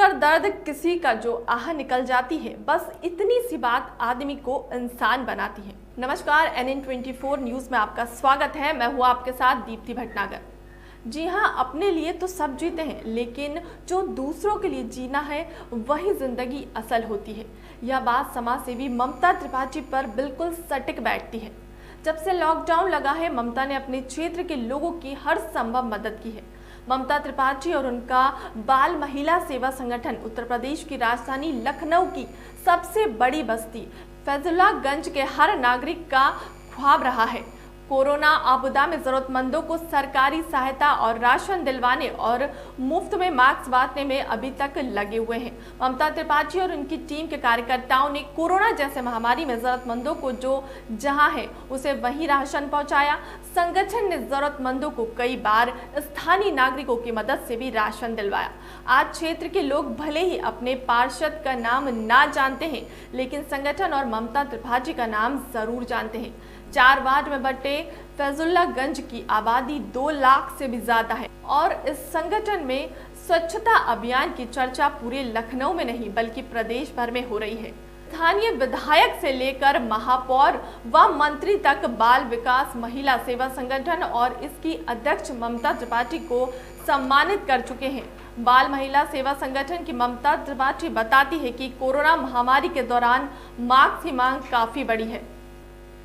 पर दर्द किसी का जो आह निकल जाती है, बस इतनी सी बात आदमी को इंसान बनाती है। नमस्कार, NN24 न्यूज में आपका स्वागत है। मैं हूँ आपके साथ दीप्ति भटनागर। जी हाँ, अपने लिए तो सब जीते हैं, लेकिन जो दूसरों के लिए जीना है वही जिंदगी असल होती है। यह बात समाज सेवी ममता त्रिपाठी पर बिल्कुल सटीक बैठती है। जब से लॉकडाउन लगा है, ममता ने अपने क्षेत्र के लोगों की हर संभव मदद की है। ममता त्रिपाठी और उनका बाल महिला सेवा संगठन उत्तर प्रदेश की राजधानी लखनऊ की सबसे बड़ी बस्ती फैजुल्लागंज के हर नागरिक का ख्वाब रहा है। कोरोना आपदा में जरूरतमंदों को सरकारी सहायता और राशन दिलवाने और मुफ्त में मास्क बांटने में अभी तक लगे हुए हैं। ममता त्रिपाठी और उनकी टीम के कार्यकर्ताओं ने कोरोना जैसे महामारी में जरूरतमंदों को जो जहां है उसे वहीं राशन पहुंचाया। संगठन ने जरूरतमंदों को कई बार स्थानीय नागरिकों की मदद से भी राशन दिलवाया। आज क्षेत्र के लोग भले ही अपने पार्षद का नाम ना जानते हैं, लेकिन संगठन और ममता त्रिपाठी का नाम जरूर जानते हैं। 4 वार्ड में बटे फैजुल्लागंज की आबादी 2 लाख से भी ज्यादा है और इस संगठन में स्वच्छता अभियान की चर्चा पूरे लखनऊ में नहीं बल्कि प्रदेश भर में हो रही है। स्थानीय विधायक से लेकर महापौर व मंत्री तक बाल विकास महिला सेवा संगठन और इसकी अध्यक्ष ममता त्रिपाठी को सम्मानित कर चुके हैं। बाल महिला सेवा संगठन की ममता त्रिपाठी बताती है कि कोरोना महामारी के दौरान मास्क की मांग काफी बढ़ी है।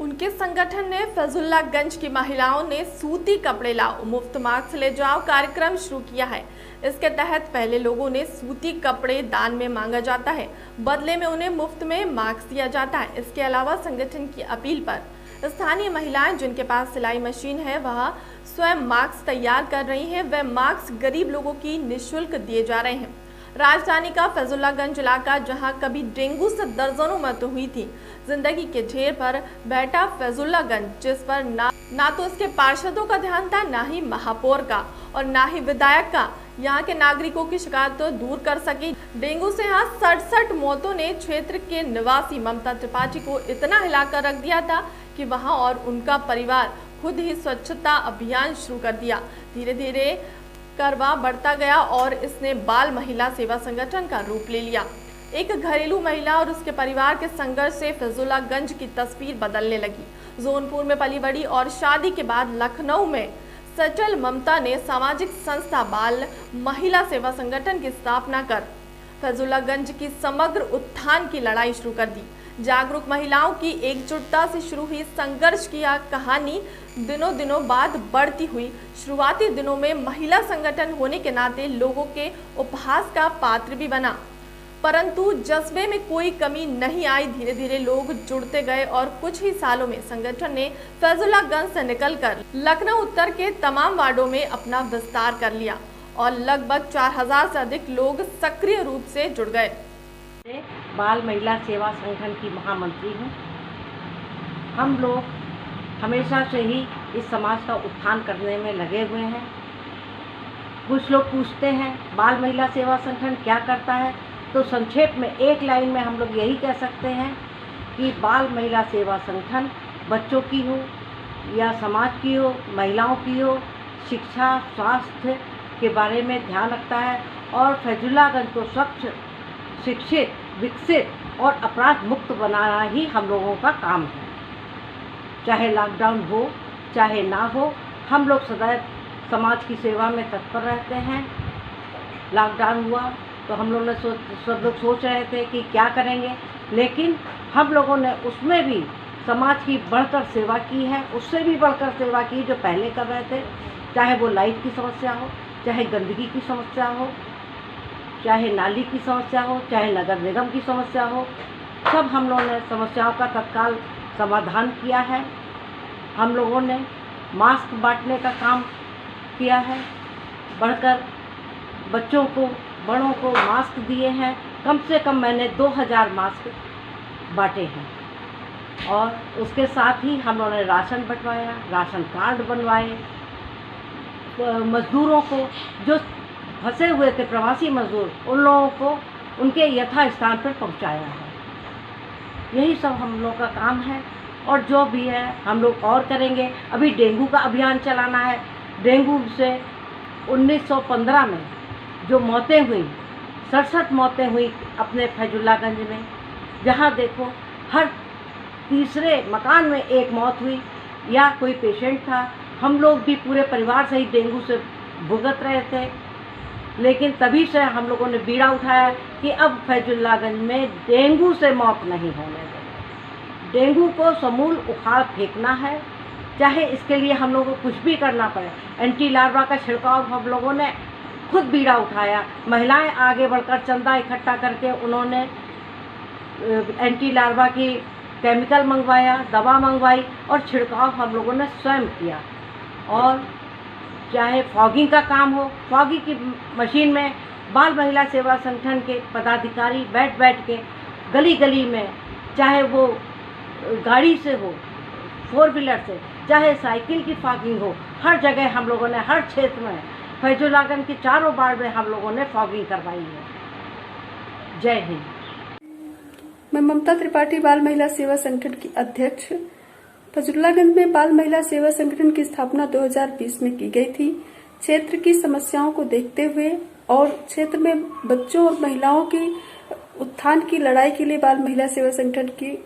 उनके संगठन ने फैजुल्लागंज की महिलाओं ने सूती कपड़े लाओ मुफ्त मास्क ले जाओ कार्यक्रम शुरू किया है। इसके तहत पहले लोगों ने सूती कपड़े दान में मांगा जाता है, बदले में उन्हें मुफ्त में मास्क दिया जाता है। इसके अलावा संगठन की अपील पर स्थानीय महिलाएं जिनके पास सिलाई मशीन है वह स्वयं मास्क तैयार कर रही हैं। वह मास्क गरीब लोगों की निःशुल्क दिए जा रहे हैं। राजधानी का फैजुल्लागंज इलाका जहां कभी डेंगू से दर्जनों मौतें हुई थी, जिंदगी के ढेर पर बैठा फैजुल्लागंज, जिस पर ना तो इसके पार्षदों का ध्यान था, ना ही महापौर का और ना ही विधायक का यहाँ के नागरिकों की शिकायत तो दूर कर सकी। डेंगू से यहाँ 67 मौतों ने क्षेत्र के निवासी ममता त्रिपाठी को इतना हिलाकर रख दिया था कि वहाँ और उनका परिवार खुद ही स्वच्छता अभियान शुरू कर दिया। धीरे धीरे करवा बढ़ता गया और इसने बाल महिला सेवा संगठन का रूप ले लिया। एक घरेलू महिला और उसके परिवार के संघर्ष से फैजुल्लागंज की तस्वीर बदलने लगी। जौनपुर में पली बड़ी और शादी के बाद लखनऊ में सचल ममता ने सामाजिक संस्था बाल महिला सेवा संगठन की स्थापना कर फैजुल्लागंज की समग्र उत्थान की लड़ाई शुरू कर दी। जागरूक महिलाओं की एकजुटता से शुरू हुई संघर्ष की यह कहानी दिनों बाद बढ़ती हुई। शुरुआती दिनों में महिला संगठन होने के नाते लोगों के उपहास का पात्र भी बना, परंतु जज्बे में कोई कमी नहीं आई। धीरे धीरे लोग जुड़ते गए और कुछ ही सालों में संगठन ने फैजुल्लागंज से निकलकर लखनऊ उत्तर के तमाम वार्डों में अपना विस्तार कर लिया और लगभग 4000 से अधिक लोग सक्रिय रूप से जुड़ गए। बाल महिला सेवा संगठन की महामंत्री हूँ। हम लोग हमेशा से ही इस समाज का उत्थान करने में लगे हुए हैं। कुछ लोग पूछते हैं बाल महिला सेवा संगठन क्या करता है, तो संक्षेप में एक लाइन में हम लोग यही कह सकते हैं कि बाल महिला सेवा संगठन बच्चों की हो या समाज की हो, महिलाओं की हो, शिक्षा स्वास्थ्य के बारे में ध्यान रखता है और फैजुल्लागंज को स्वच्छ, शिक्षित, विकसित और अपराध मुक्त बनाना ही हम लोगों का काम है। चाहे लॉकडाउन हो चाहे ना हो, हम लोग सदैव समाज की सेवा में तत्पर रहते हैं। लॉकडाउन हुआ तो हम लोगों ने सब लोग सोच रहे थे कि क्या करेंगे, लेकिन हम लोगों ने उसमें भी समाज की बढ़कर सेवा की है, उससे भी बढ़कर सेवा की जो पहले कर रहे थे। चाहे वो लाइट की समस्या हो, चाहे गंदगी की समस्या हो, चाहे नाली की समस्या हो, चाहे नगर निगम की समस्या हो, सब हम लोगों ने समस्याओं का तत्काल समाधान किया है। हम लोगों ने मास्क बांटने का काम किया है, बढ़कर बच्चों को, बड़ों को मास्क दिए हैं। कम से कम मैंने 2000 मास्क बांटे हैं और उसके साथ ही हम लोगों ने राशन बंटवाया, राशन कार्ड बनवाए। मजदूरों को जो फंसे हुए थे, प्रवासी मजदूर, उन लोगों को उनके यथा स्थान पर पहुंचाया है। यही सब हम लोग का काम है और जो भी है हम लोग और करेंगे। अभी डेंगू का अभियान चलाना है। डेंगू से 1915 में जो मौतें हुई 67 मौतें हुई अपने फैजुल्लागंज में। जहाँ देखो हर तीसरे मकान में एक मौत हुई या कोई पेशेंट था। हम लोग भी पूरे परिवार सहित डेंगू से भुगत रहे थे, लेकिन तभी से हम लोगों ने बीड़ा उठाया कि अब फैजुल्लागंज में डेंगू से मौत नहीं होने देंगे। डेंगू को समूल उखाड़ फेंकना है, चाहे इसके लिए हम लोगों को कुछ भी करना पड़े। एंटी लार्वा का छिड़काव हम लोगों ने खुद बीड़ा उठाया। महिलाएं आगे बढ़कर चंदा इकट्ठा करके उन्होंने एंटी लार्वा की केमिकल मंगवाया, दवा मंगवाई और छिड़काव हम लोगों ने स्वयं किया। और चाहे फॉगिंग का काम हो, फॉगिंग की मशीन में बाल महिला सेवा संगठन के पदाधिकारी बैठ बैठ के गली गली में, चाहे वो गाड़ी से हो, 4 व्हीलर से, चाहे साइकिल की फॉगिंग हो, हर जगह हम लोगों ने, हर क्षेत्र में, फैजुल्लागंज के चारों वार्ड में हम लोगों ने फॉगिंग करवाई है। जय हिंद। मैं ममता त्रिपाठी, बाल महिला सेवा संगठन की अध्यक्ष। फैजुल्लागंज में बाल महिला सेवा संगठन की स्थापना 2020 में की गई थी। क्षेत्र की समस्याओं को देखते हुए और क्षेत्र में बच्चों और महिलाओं की उत्थान की लड़ाई के लिए बाल महिला सेवा संगठन की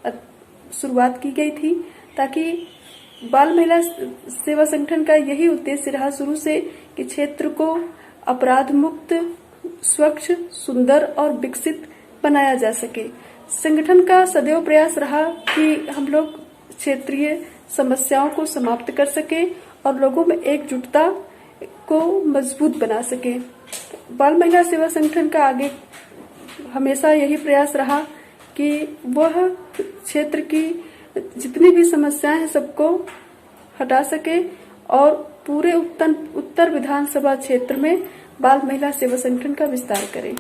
शुरुआत की गई थी, ताकि बाल महिला सेवा संगठन का यही उद्देश्य रहा शुरू से कि क्षेत्र को अपराध मुक्त, स्वच्छ, सुंदर और विकसित बनाया जा सके। संगठन का सदैव प्रयास रहा कि हम लोग क्षेत्रीय समस्याओं को समाप्त कर सके और लोगों में एकजुटता को मजबूत बना सके। बाल महिला सेवा संगठन का आगे हमेशा यही प्रयास रहा कि वह क्षेत्र की जितनी भी समस्याएं हैं सबको हटा सके और पूरे उत्तर विधानसभा क्षेत्र में बाल महिला सेवा संगठन का विस्तार करे।